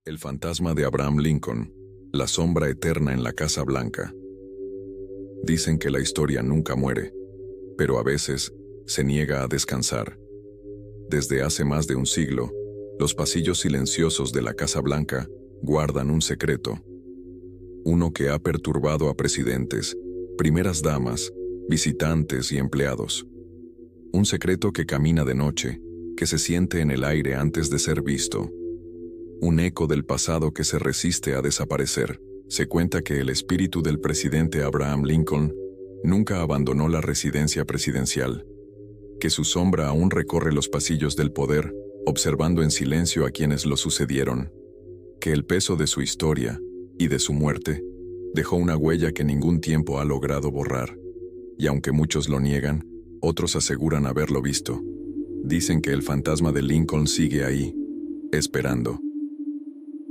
El fantasma de Abraham Lincoln, la sombra eterna en la Casa Blanca. Dicen que la historia nunca muere, pero a veces se niega a descansar. Desde hace más de un siglo, los pasillos silenciosos de la Casa Blanca guardan un secreto. Uno que ha perturbado a presidentes, primeras damas, visitantes y empleados. Un secreto que camina de noche, que se siente en el aire antes de ser visto. Un eco del pasado que se resiste a desaparecer. Se cuenta que el espíritu del presidente Abraham Lincoln nunca abandonó la residencia presidencial, que su sombra aún recorre los pasillos del poder, observando en silencio a quienes lo sucedieron, que el peso de su historia y de su muerte dejó una huella que ningún tiempo ha logrado borrar, y aunque muchos lo niegan, otros aseguran haberlo visto. Dicen que el fantasma de Lincoln sigue ahí, esperando.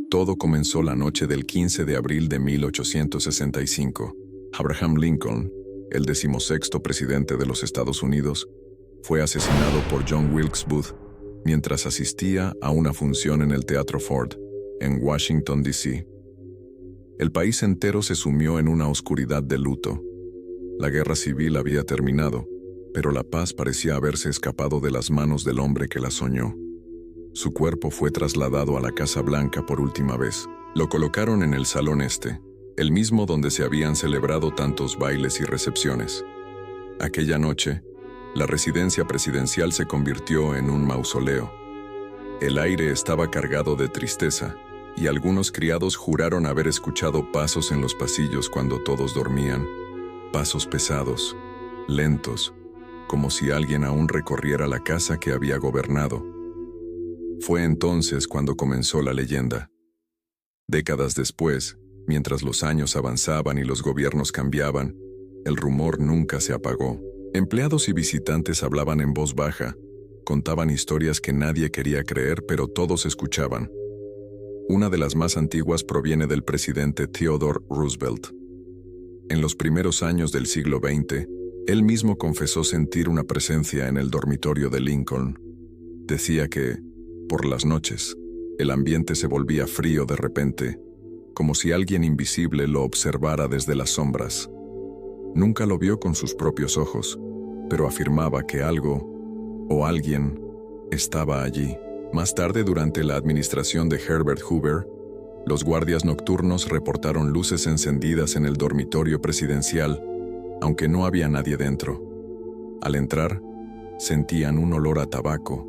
Todo comenzó la noche del 15 de abril de 1865. Abraham Lincoln, el 16º presidente de los Estados Unidos, fue asesinado por John Wilkes Booth mientras asistía a una función en el Teatro Ford, en Washington, D.C. El país entero se sumió en una oscuridad de luto. La guerra civil había terminado, pero la paz parecía haberse escapado de las manos del hombre que la soñó. Su cuerpo fue trasladado a la Casa Blanca por última vez. Lo colocaron en el Salón Este, el mismo donde se habían celebrado tantos bailes y recepciones. Aquella noche, la residencia presidencial se convirtió en un mausoleo. El aire estaba cargado de tristeza, y algunos criados juraron haber escuchado pasos en los pasillos cuando todos dormían. Pasos pesados, lentos, como si alguien aún recorriera la casa que había gobernado. Fue entonces cuando comenzó la leyenda. Décadas después, mientras los años avanzaban y los gobiernos cambiaban, el rumor nunca se apagó. Empleados y visitantes hablaban en voz baja, contaban historias que nadie quería creer, pero todos escuchaban. Una de las más antiguas proviene del presidente Theodore Roosevelt. En los primeros años del siglo XX, él mismo confesó sentir una presencia en el dormitorio de Lincoln. Decía que, por las noches, el ambiente se volvía frío de repente, como si alguien invisible lo observara desde las sombras. Nunca lo vio con sus propios ojos, pero afirmaba que algo o alguien estaba allí. Más tarde, durante la administración de Herbert Hoover, los guardias nocturnos reportaron luces encendidas en el dormitorio presidencial, aunque no había nadie dentro. Al entrar, sentían un olor a tabaco,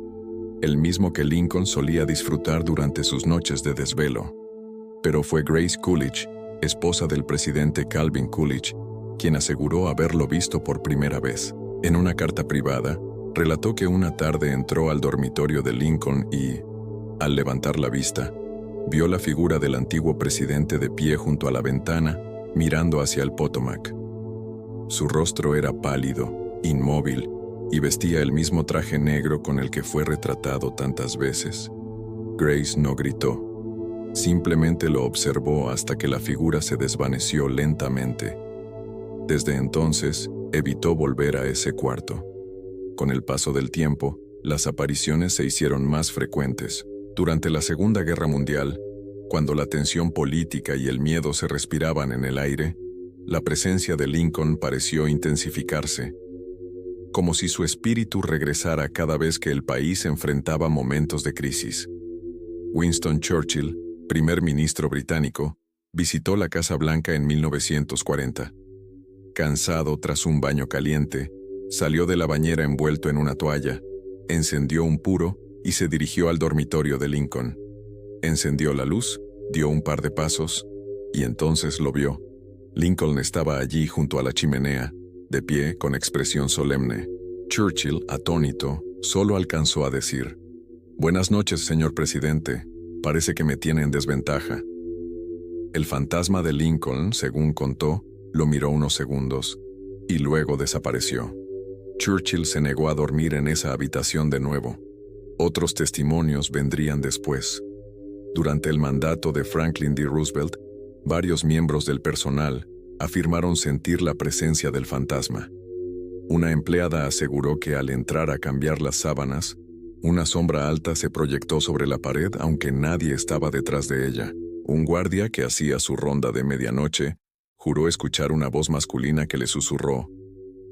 el mismo que Lincoln solía disfrutar durante sus noches de desvelo. Pero fue Grace Coolidge, esposa del presidente Calvin Coolidge, quien aseguró haberlo visto por primera vez. En una carta privada, relató que una tarde entró al dormitorio de Lincoln y, al levantar la vista, vio la figura del antiguo presidente de pie junto a la ventana, mirando hacia el Potomac. Su rostro era pálido, inmóvil, y vestía el mismo traje negro con el que fue retratado tantas veces. Grace no gritó. Simplemente lo observó hasta que la figura se desvaneció lentamente. Desde entonces, evitó volver a ese cuarto. Con el paso del tiempo, las apariciones se hicieron más frecuentes. Durante la Segunda Guerra Mundial, cuando la tensión política y el miedo se respiraban en el aire, la presencia de Lincoln pareció intensificarse, como si su espíritu regresara cada vez que el país enfrentaba momentos de crisis. Winston Churchill, primer ministro británico, visitó la Casa Blanca en 1940. Cansado tras un baño caliente, salió de la bañera envuelto en una toalla, encendió un puro y se dirigió al dormitorio de Lincoln. Encendió la luz, dio un par de pasos, y entonces lo vio. Lincoln estaba allí junto a la chimenea, de pie con expresión solemne. Churchill, atónito, solo alcanzó a decir: «Buenas noches, señor presidente. Parece que me tiene en desventaja». El fantasma de Lincoln, según contó, lo miró unos segundos, y luego desapareció. Churchill se negó a dormir en esa habitación de nuevo. Otros testimonios vendrían después. Durante el mandato de Franklin D. Roosevelt, varios miembros del personal afirmaron sentir la presencia del fantasma. Una empleada aseguró que al entrar a cambiar las sábanas, Una sombra alta se proyectó sobre la pared aunque nadie estaba detrás de ella. Un guardia que hacía su ronda de medianoche juró escuchar una voz masculina que le susurró: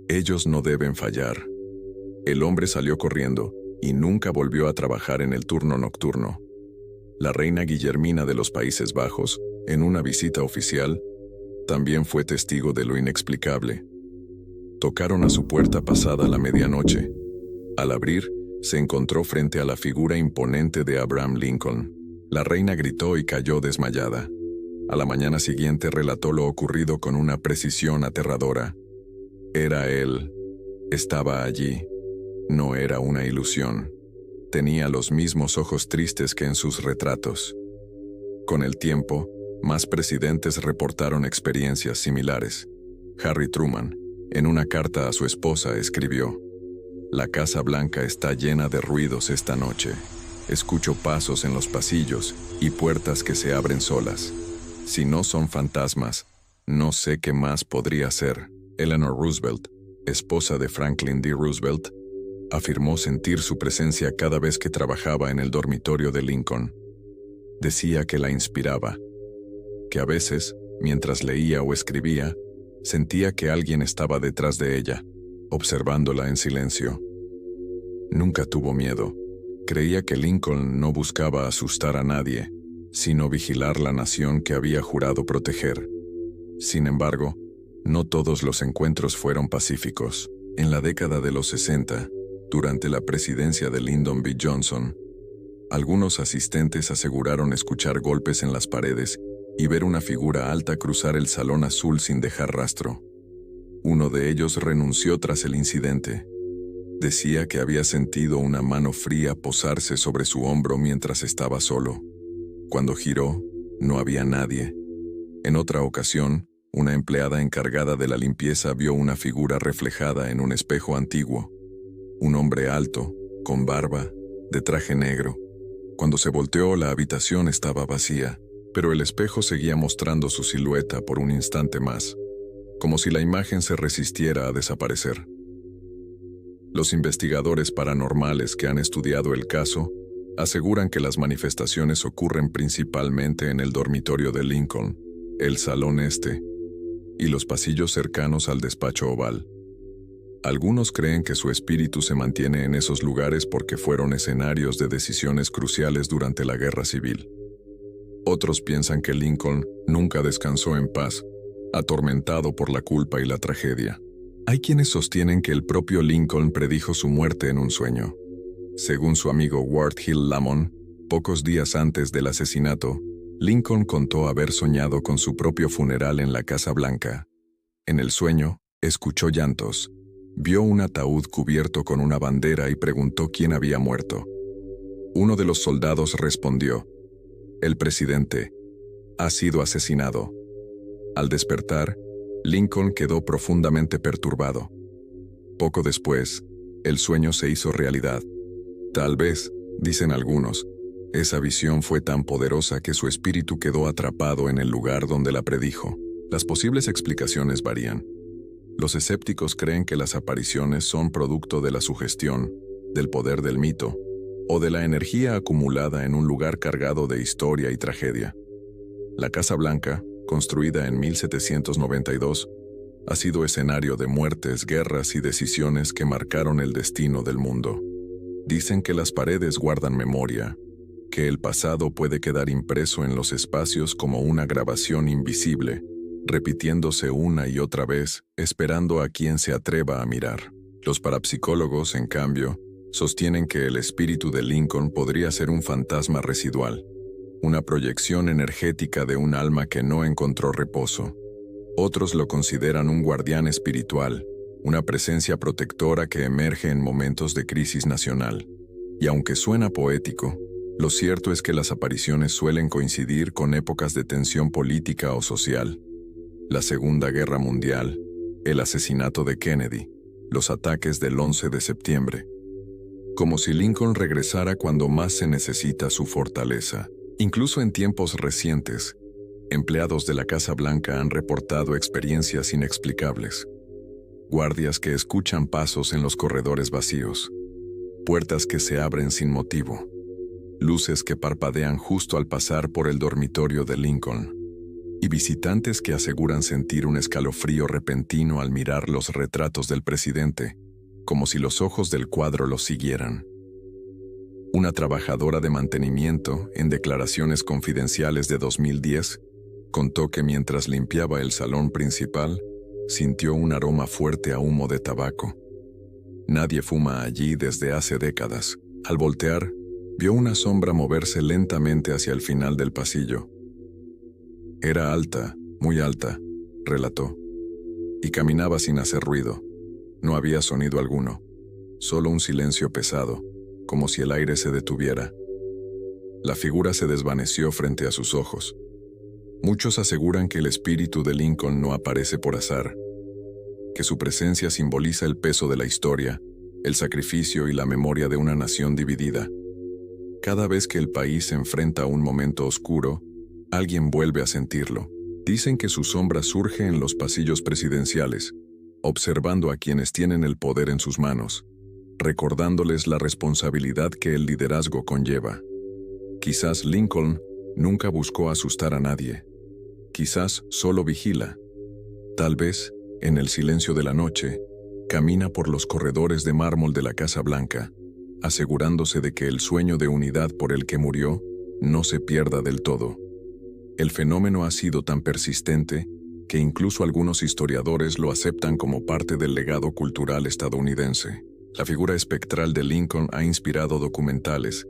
«Ellos no deben fallar». El hombre salió corriendo y nunca volvió a trabajar en el turno nocturno. La reina Guillermina de los Países Bajos, en una visita oficial, también fue testigo de lo inexplicable. Tocaron a su puerta pasada la medianoche. Al abrir, se encontró frente a la figura imponente de Abraham Lincoln. La reina gritó y cayó desmayada. A la mañana siguiente relató lo ocurrido con una precisión aterradora. Era él. Estaba allí. No era una ilusión. Tenía los mismos ojos tristes que en sus retratos. Con el tiempo, más presidentes reportaron experiencias similares. Harry Truman, en una carta a su esposa, escribió: «La Casa Blanca está llena de ruidos esta noche. Escucho pasos en los pasillos y puertas que se abren solas. Si no son fantasmas, no sé qué más podría ser». Eleanor Roosevelt, esposa de Franklin D. Roosevelt, afirmó sentir su presencia cada vez que trabajaba en el dormitorio de Lincoln. Decía que la inspiraba, que a veces, mientras leía o escribía, sentía que alguien estaba detrás de ella, observándola en silencio. Nunca tuvo miedo. Creía que Lincoln no buscaba asustar a nadie, sino vigilar la nación que había jurado proteger. Sin embargo, no todos los encuentros fueron pacíficos. En la década de los 60, durante la presidencia de Lyndon B. Johnson, algunos asistentes aseguraron escuchar golpes en las paredes y ver una figura alta cruzar el salón azul sin dejar rastro. Uno de ellos renunció tras el incidente. Decía que había sentido una mano fría posarse sobre su hombro mientras estaba solo. Cuando giró, no había nadie. En otra ocasión, una empleada encargada de la limpieza vio una figura reflejada en un espejo antiguo. Un hombre alto, con barba, de traje negro. Cuando se volteó, la habitación estaba vacía, pero el espejo seguía mostrando su silueta por un instante más, como si la imagen se resistiera a desaparecer. Los investigadores paranormales que han estudiado el caso aseguran que las manifestaciones ocurren principalmente en el dormitorio de Lincoln, el salón este, y los pasillos cercanos al despacho oval. Algunos creen que su espíritu se mantiene en esos lugares porque fueron escenarios de decisiones cruciales durante la Guerra Civil. Otros piensan que Lincoln nunca descansó en paz, atormentado por la culpa y la tragedia. Hay quienes sostienen que el propio Lincoln predijo su muerte en un sueño. Según su amigo Ward Hill Lamon, pocos días antes del asesinato, Lincoln contó haber soñado con su propio funeral en la Casa Blanca. En el sueño, escuchó llantos. Vio un ataúd cubierto con una bandera y preguntó quién había muerto. Uno de los soldados respondió: «El presidente ha sido asesinado». Al despertar, Lincoln quedó profundamente perturbado. Poco después, el sueño se hizo realidad. Tal vez, dicen algunos, esa visión fue tan poderosa que su espíritu quedó atrapado en el lugar donde la predijo. Las posibles explicaciones varían. Los escépticos creen que las apariciones son producto de la sugestión, del poder del mito, o de la energía acumulada en un lugar cargado de historia y tragedia. La Casa Blanca, construida en 1792, ha sido escenario de muertes, guerras y decisiones que marcaron el destino del mundo. Dicen que las paredes guardan memoria, que el pasado puede quedar impreso en los espacios como una grabación invisible, repitiéndose una y otra vez, esperando a quien se atreva a mirar. Los parapsicólogos, en cambio, sostienen que el espíritu de Lincoln podría ser un fantasma residual, una proyección energética de un alma que no encontró reposo. Otros lo consideran un guardián espiritual, una presencia protectora que emerge en momentos de crisis nacional. Y aunque suena poético, lo cierto es que las apariciones suelen coincidir con épocas de tensión política o social. La Segunda Guerra Mundial, el asesinato de Kennedy, los ataques del 11 de septiembre. Como si Lincoln regresara cuando más se necesita su fortaleza. Incluso en tiempos recientes, empleados de la Casa Blanca han reportado experiencias inexplicables. Guardias que escuchan pasos en los corredores vacíos. puertas que se abren sin motivo, luces que parpadean justo al pasar por el dormitorio de Lincoln, y visitantes que aseguran sentir un escalofrío repentino al mirar los retratos del presidente, como si los ojos del cuadro los siguieran. Una trabajadora de mantenimiento, en declaraciones confidenciales de 2010, contó que mientras limpiaba el salón principal, sintió un aroma fuerte a humo de tabaco. Nadie fuma allí desde hace décadas. Al voltear, vio una sombra moverse lentamente hacia el final del pasillo. Era alta, muy alta, relató, y caminaba sin hacer ruido. No había sonido alguno, solo un silencio pesado, como si el aire se detuviera. La figura se desvaneció frente a sus ojos. Muchos aseguran que el espíritu de Lincoln no aparece por azar, que su presencia simboliza el peso de la historia, el sacrificio y la memoria de una nación dividida. Cada vez que el país se enfrenta a un momento oscuro, alguien vuelve a sentirlo. Dicen que su sombra surge en los pasillos presidenciales, observando a quienes tienen el poder en sus manos, recordándoles la responsabilidad que el liderazgo conlleva. Quizás Lincoln nunca buscó asustar a nadie. Quizás solo vigila. Tal vez, en el silencio de la noche, camina por los corredores de mármol de la Casa Blanca, asegurándose de que el sueño de unidad por el que murió no se pierda del todo. El fenómeno ha sido tan persistente que incluso algunos historiadores lo aceptan como parte del legado cultural estadounidense. La figura espectral de Lincoln ha inspirado documentales,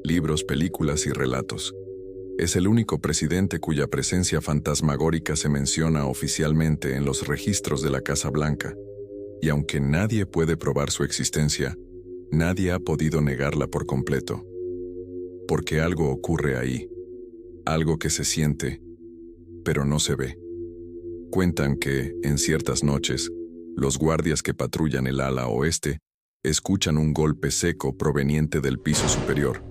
libros, películas y relatos. Es el único presidente cuya presencia fantasmagórica se menciona oficialmente en los registros de la Casa Blanca, y aunque nadie puede probar su existencia, nadie ha podido negarla por completo. Porque algo ocurre ahí, algo que se siente, pero no se ve. Cuentan que, en ciertas noches, los guardias que patrullan el ala oeste escuchan un golpe seco proveniente del piso superior.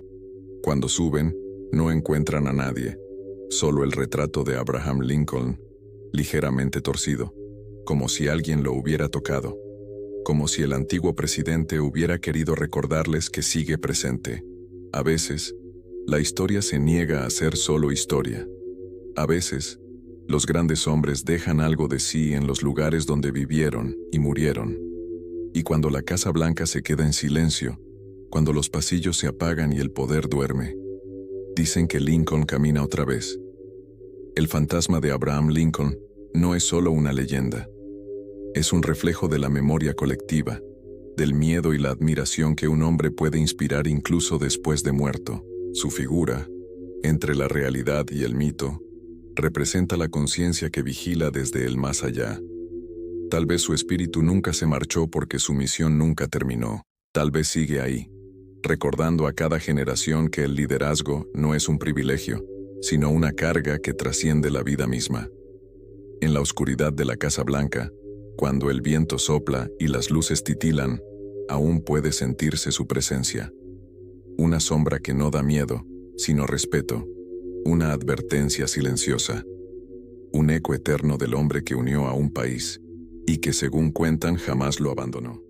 Cuando suben, no encuentran a nadie, solo el retrato de Abraham Lincoln, ligeramente torcido, como si alguien lo hubiera tocado, como si el antiguo presidente hubiera querido recordarles que sigue presente. A veces, la historia se niega a ser solo historia. A veces, los grandes hombres dejan algo de sí en los lugares donde vivieron y murieron. Y cuando la Casa Blanca se queda en silencio, cuando los pasillos se apagan y el poder duerme, dicen que Lincoln camina otra vez. El fantasma de Abraham Lincoln no es solo una leyenda. Es un reflejo de la memoria colectiva, del miedo y la admiración que un hombre puede inspirar incluso después de muerto. Su figura, entre la realidad y el mito, representa la conciencia que vigila desde el más allá. Tal vez su espíritu nunca se marchó porque su misión nunca terminó. Tal vez sigue ahí, recordando a cada generación que el liderazgo no es un privilegio, sino una carga que trasciende la vida misma. En la oscuridad de la Casa Blanca, cuando el viento sopla y las luces titilan, aún puede sentirse su presencia. Una sombra que no da miedo, sino respeto. Una advertencia silenciosa. Un eco eterno del hombre que unió a un país y que, según cuentan, jamás lo abandonó.